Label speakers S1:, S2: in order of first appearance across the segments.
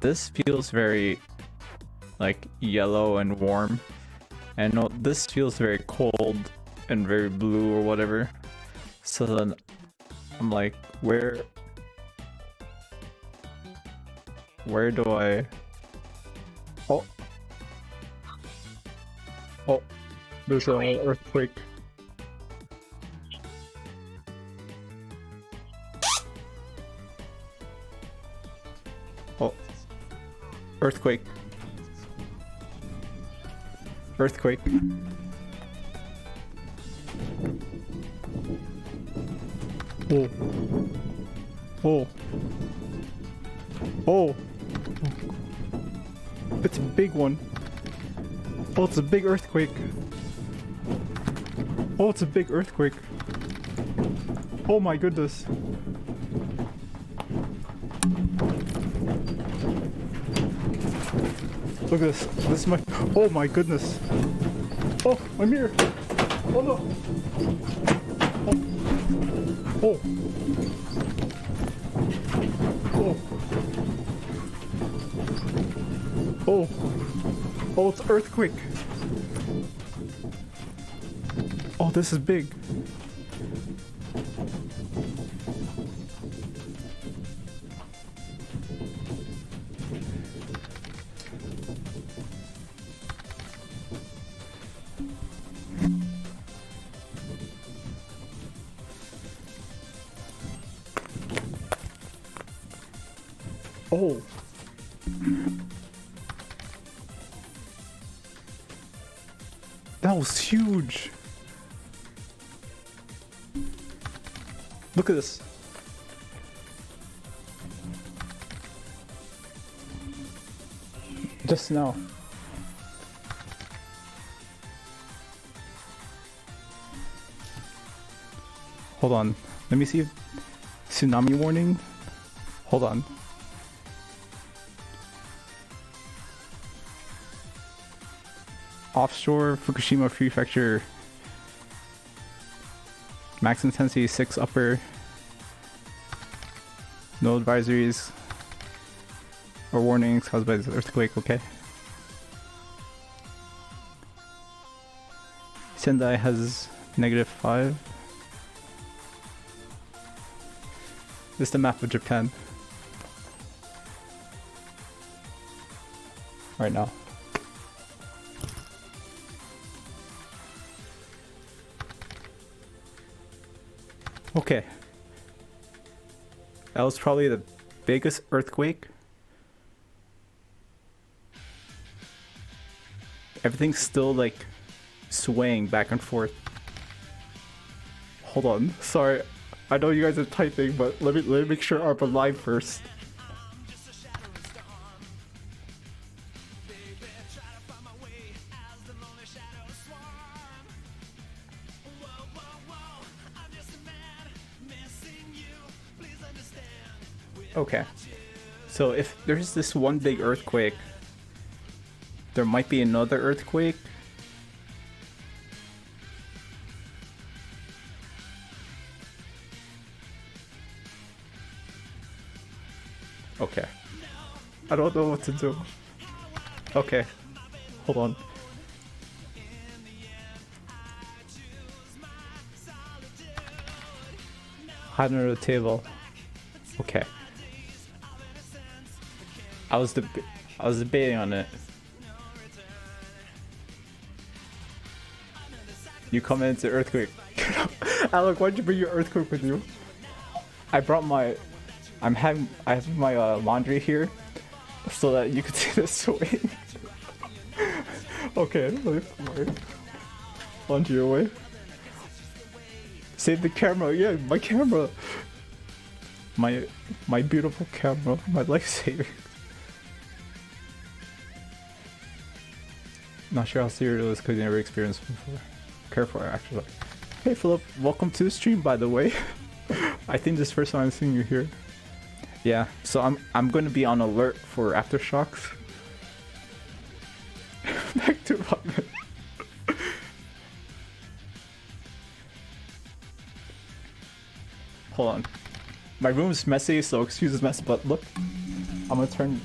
S1: this feels very like yellow and warm, and no, this feels very cold and very blue or whatever. So then I'm like, where do I? Oh, there's an earthquake. Oh, earthquake. Earthquake. Oh. Oh. Oh. It's a big one. Oh, it's a big earthquake. Oh, it's a big earthquake. Oh my goodness. Look at this. This is my... Oh my goodness. Oh, I'm here. Oh no. Oh. Oh. Oh. Oh. Oh, it's earthquake. Oh, this is big. Oh. That was huge. Look at this. Just now. Hold on. Let me see if tsunami warning. Hold on. Offshore Fukushima Prefecture. Max intensity 6 upper. No advisories or warnings caused by this earthquake, okay? Sendai has -5. This is the map of Japan. Right now. Okay. That was probably the biggest earthquake. Everything's still like swaying back and forth. Hold on. Sorry. I know you guys are typing, but let me make sure I'm alive first. Okay, so if there's this one big earthquake, there might be another earthquake. Okay, I don't know what to do. Okay, hold on. Hide under the table. Okay. I was debating on it. You come into earthquake. Alec, why'd you bring your earthquake with you? I brought my... I have my laundry here so that you could see the swing. Okay, let me put my laundry away. Save the camera. Yeah, my camera. My beautiful camera. My lifesaver. Not sure how serious it is because you never experienced it before. Careful, actually. Hey Philip, welcome to the stream, by the way. I think this is the first time I'm seeing you here. Yeah, so I'm going to be on alert for aftershocks. Back to apartment. Hold on. My room's messy, so excuse this mess, but look. I'm gonna turn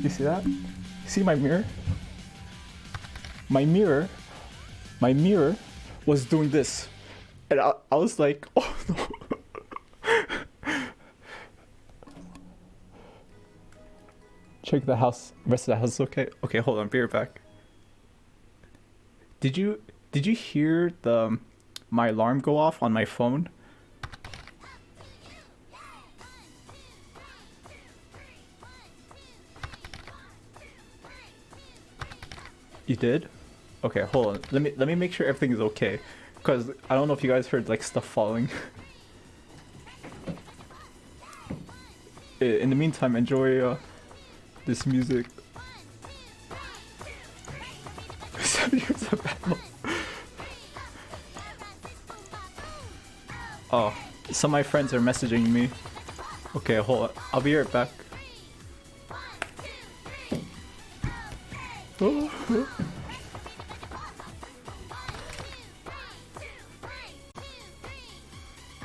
S1: You see that? See my mirror? My mirror was doing this. And I was like, oh no. Check the house. Rest of the house is okay. Okay, hold on, be right back. Did you hear my alarm go off on my phone? You did? Okay, hold on. Let me make sure everything is okay, because I don't know if you guys heard like stuff falling. In the meantime, enjoy this music. 7 years of battle. Oh, some of my friends are messaging me. Okay, hold on. I'll be right back. Oh.